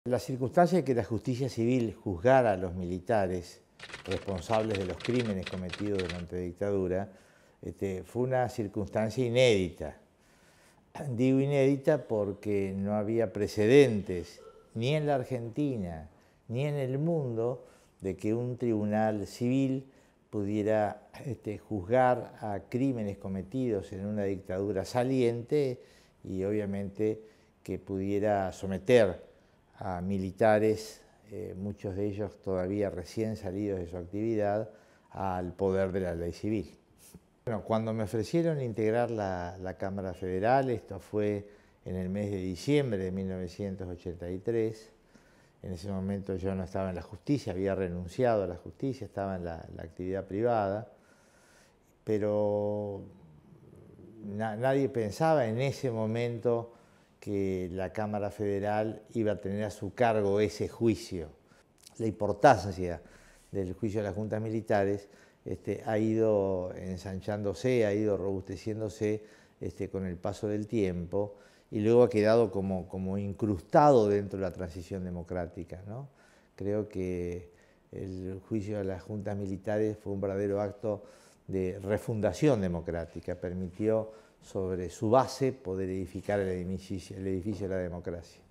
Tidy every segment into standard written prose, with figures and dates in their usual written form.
La circunstancia de que la justicia civil juzgara a los militares responsables de los crímenes cometidos durante la dictadura fue una circunstancia inédita. Digo inédita porque no había precedentes ni en la Argentina ni en el mundo de que un tribunal civil pudiera juzgar a crímenes cometidos en una dictadura saliente y obviamente que pudiera someter a militares, muchos de ellos todavía recién salidos de su actividad, al poder de la ley civil. Bueno, cuando me ofrecieron integrar la Cámara Federal, esto fue en el mes de diciembre de 1983, en ese momento yo no estaba en la justicia, había renunciado a la justicia, estaba en la actividad privada, pero nadie pensaba en ese momento que la Cámara Federal iba a tener a su cargo ese juicio. La importancia del juicio de las juntas militares ha ido ensanchándose, ha ido robusteciéndose con el paso del tiempo y luego ha quedado como incrustado dentro de la transición democrática, ¿no? Creo que el juicio de las juntas militares fue un verdadero acto de refundación democrática, permitió sobre su base poder edificar el edificio de la democracia.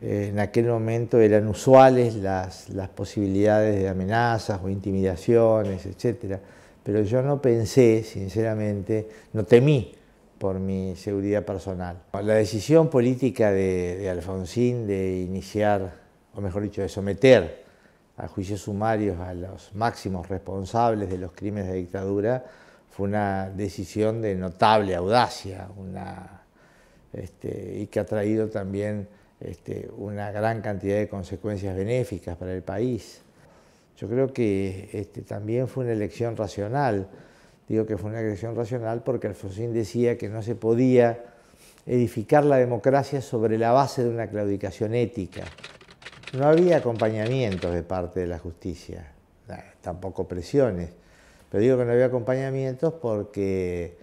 En aquel momento eran usuales las posibilidades de amenazas o intimidaciones, etc. Pero yo no pensé, sinceramente, no temí por mi seguridad personal. La decisión política de Alfonsín de iniciar, o mejor dicho, de someter a juicios sumarios a los máximos responsables de los crímenes de dictadura fue una decisión de notable audacia y que ha traído también una gran cantidad de consecuencias benéficas para el país. Yo creo que también fue una elección racional. Digo que fue una elección racional porque Alfonsín decía que no se podía edificar la democracia sobre la base de una claudicación ética. No había acompañamientos de parte de la justicia, tampoco presiones. Pero digo que no había acompañamientos porque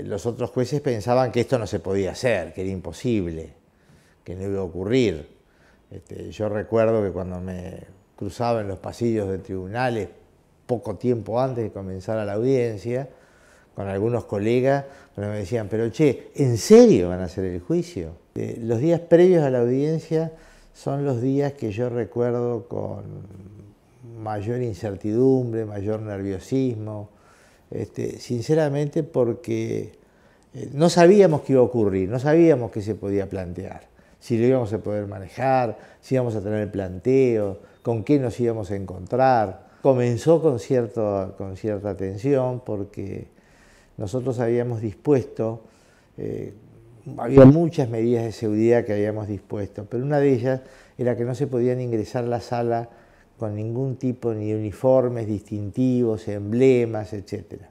los otros jueces pensaban que esto no se podía hacer, que era imposible, que no iba a ocurrir. Yo recuerdo que cuando me cruzaba en los pasillos de tribunales, poco tiempo antes de comenzar la audiencia, con algunos colegas, me decían, pero che, ¿en serio van a hacer el juicio? Los días previos a la audiencia son los días que yo recuerdo con mayor incertidumbre, mayor nerviosismo, sinceramente porque no sabíamos qué iba a ocurrir, no sabíamos qué se podía plantear, si lo íbamos a poder manejar, si íbamos a tener el planteo, con qué nos íbamos a encontrar. Comenzó con cierta tensión porque nosotros habíamos dispuesto, había muchas medidas de seguridad que habíamos dispuesto, pero una de ellas era que no se podían ingresar a la sala con ningún tipo ni de uniformes distintivos, emblemas, etc.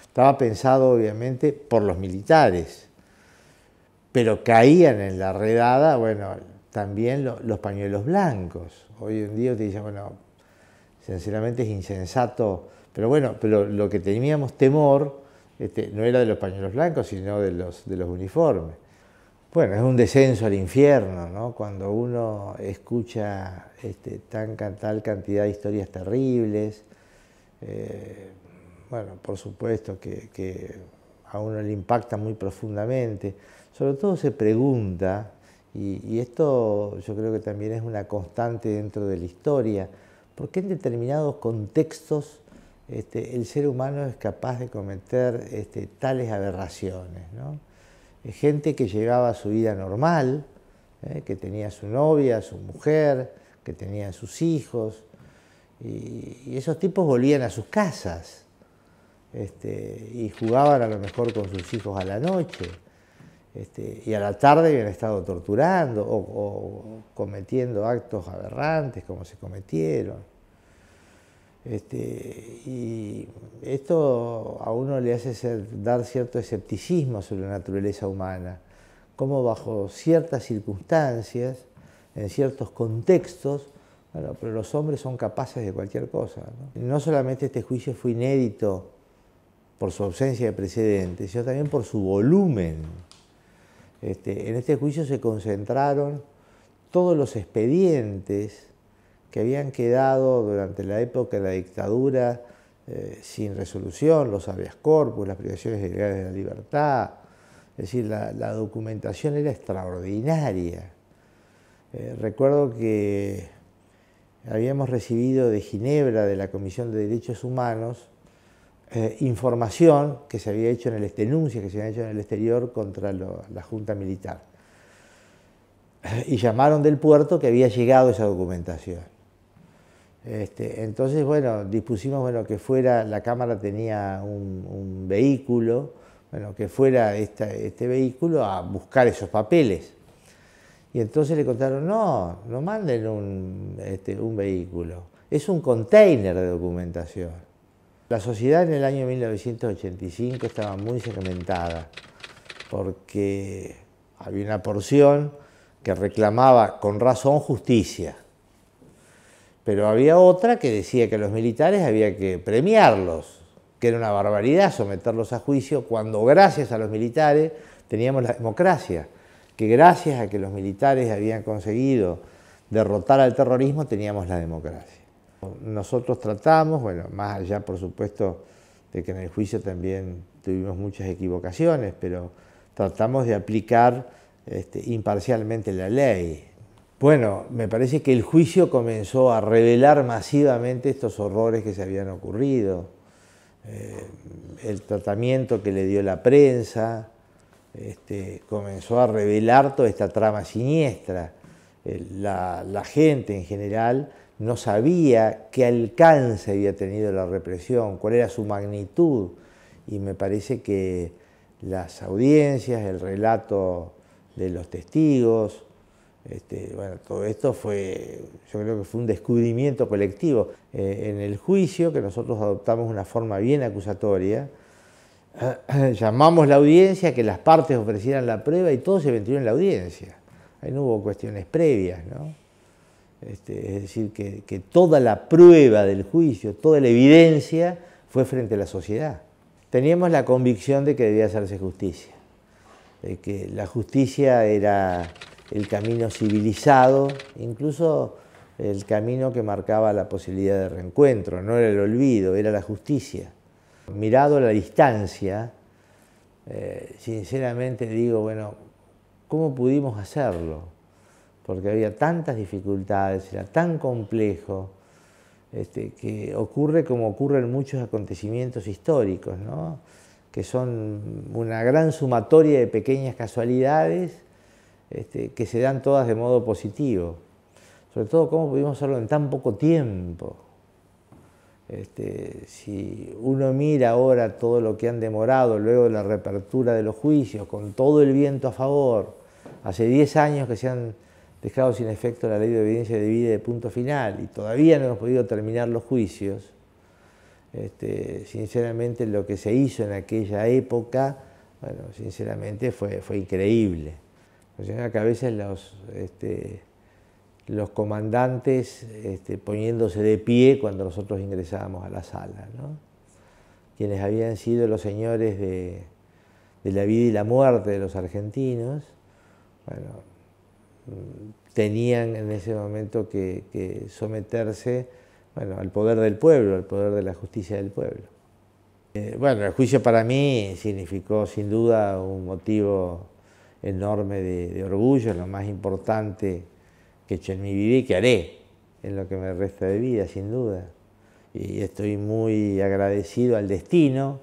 Estaba pensado obviamente por los militares, pero caían en la redada, bueno, también los pañuelos blancos. Hoy en día te dicen, bueno, sinceramente es insensato, pero bueno, pero lo que teníamos temor no era de los pañuelos blancos, sino de los uniformes. Bueno, es un descenso al infierno, ¿no? Cuando uno escucha tal cantidad de historias terribles. Bueno, por supuesto que a uno le impacta muy profundamente. Sobre todo se pregunta, y esto yo creo que también es una constante dentro de la historia, ¿por qué en determinados contextos el ser humano es capaz de cometer tales aberraciones, ¿no? Gente que llegaba a su vida normal, que tenía su novia, su mujer, que tenía sus hijos, y esos tipos volvían a sus casas y jugaban a lo mejor con sus hijos a la noche, y a la tarde habían estado torturando o cometiendo actos aberrantes como se cometieron. Y esto a uno le hace dar cierto escepticismo sobre la naturaleza humana, cómo bajo ciertas circunstancias, en ciertos contextos, bueno, pero los hombres son capaces de cualquier cosa, ¿no? No solamente este juicio fue inédito por su ausencia de precedentes, sino también por su volumen. En este juicio se concentraron todos los expedientes que habían quedado durante la época de la dictadura sin resolución, los habeas corpus, las privaciones ilegales de la libertad. Es decir, la documentación era extraordinaria. Recuerdo que habíamos recibido de Ginebra, de la Comisión de Derechos Humanos, información que se había hecho denuncias que se habían hecho en el exterior contra la Junta Militar. Y llamaron del puerto que había llegado esa documentación. Entonces, bueno, dispusimos, bueno, que fuera, la Cámara tenía un vehículo, bueno, que fuera este vehículo a buscar esos papeles. Y entonces le contaron, no manden un vehículo, es un container de documentación. La sociedad en el año 1985 estaba muy segmentada, porque había una porción que reclamaba con razón justicia, pero había otra que decía que a los militares había que premiarlos, que era una barbaridad someterlos a juicio, cuando gracias a los militares teníamos la democracia, que gracias a que los militares habían conseguido derrotar al terrorismo teníamos la democracia. Nosotros tratamos, bueno, más allá por supuesto de que en el juicio también tuvimos muchas equivocaciones, pero tratamos de aplicar imparcialmente la ley. Bueno, me parece que el juicio comenzó a revelar masivamente estos horrores que se habían ocurrido, el tratamiento que le dio la prensa, comenzó a revelar toda esta trama siniestra. La gente en general no sabía qué alcance había tenido la represión, cuál era su magnitud, y me parece que las audiencias, el relato de los testigos, bueno, todo esto fue, yo creo que fue un descubrimiento colectivo. En el juicio, que nosotros adoptamos una forma bien acusatoria, llamamos la audiencia, que las partes ofrecieran la prueba y todo se ventiló en la audiencia. Ahí no hubo cuestiones previas, ¿no? Es decir, que toda la prueba del juicio, toda la evidencia fue frente a la sociedad. Teníamos la convicción de que debía hacerse justicia, de que la justicia era el camino civilizado, incluso el camino que marcaba la posibilidad de reencuentro, no era el olvido, era la justicia. Mirado a la distancia, sinceramente digo, bueno, ¿cómo pudimos hacerlo? Porque había tantas dificultades, era tan complejo, que ocurre como ocurre en muchos acontecimientos históricos, ¿no? Que son una gran sumatoria de pequeñas casualidades que se dan todas de modo positivo. Sobre todo, cómo pudimos hacerlo en tan poco tiempo. Si uno mira ahora todo lo que han demorado luego de la reapertura de los juicios, con todo el viento a favor, hace 10 años que se han dejado sin efecto la ley de obediencia debida y de punto final, y todavía no hemos podido terminar los juicios, sinceramente lo que se hizo en aquella época, bueno, sinceramente fue increíble. Que a veces los comandantes poniéndose de pie cuando nosotros ingresábamos a la sala, ¿no? Quienes habían sido los señores de la vida y la muerte de los argentinos, bueno, tenían en ese momento que someterse, bueno, al poder del pueblo, al poder de la justicia del pueblo. Bueno, el juicio para mí significó sin duda un motivo enorme de orgullo, lo más importante que he hecho en mi vida y que haré en lo que me resta de vida, sin duda. Y estoy muy agradecido al destino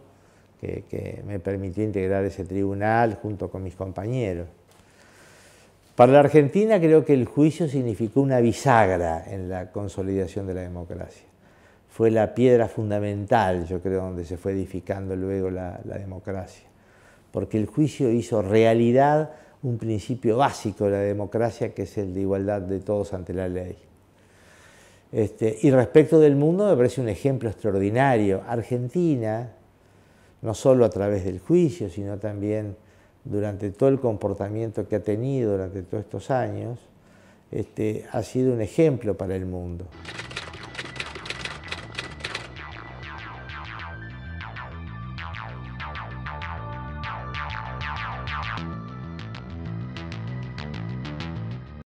que me permitió integrar ese tribunal junto con mis compañeros. Para la Argentina creo que el juicio significó una bisagra en la consolidación de la democracia. Fue la piedra fundamental, yo creo, donde se fue edificando luego la democracia. Porque el juicio hizo realidad un principio básico de la democracia, que es el de igualdad de todos ante la ley. Y respecto del mundo, me parece un ejemplo extraordinario. Argentina, no solo a través del juicio, sino también durante todo el comportamiento que ha tenido durante todos estos años, ha sido un ejemplo para el mundo.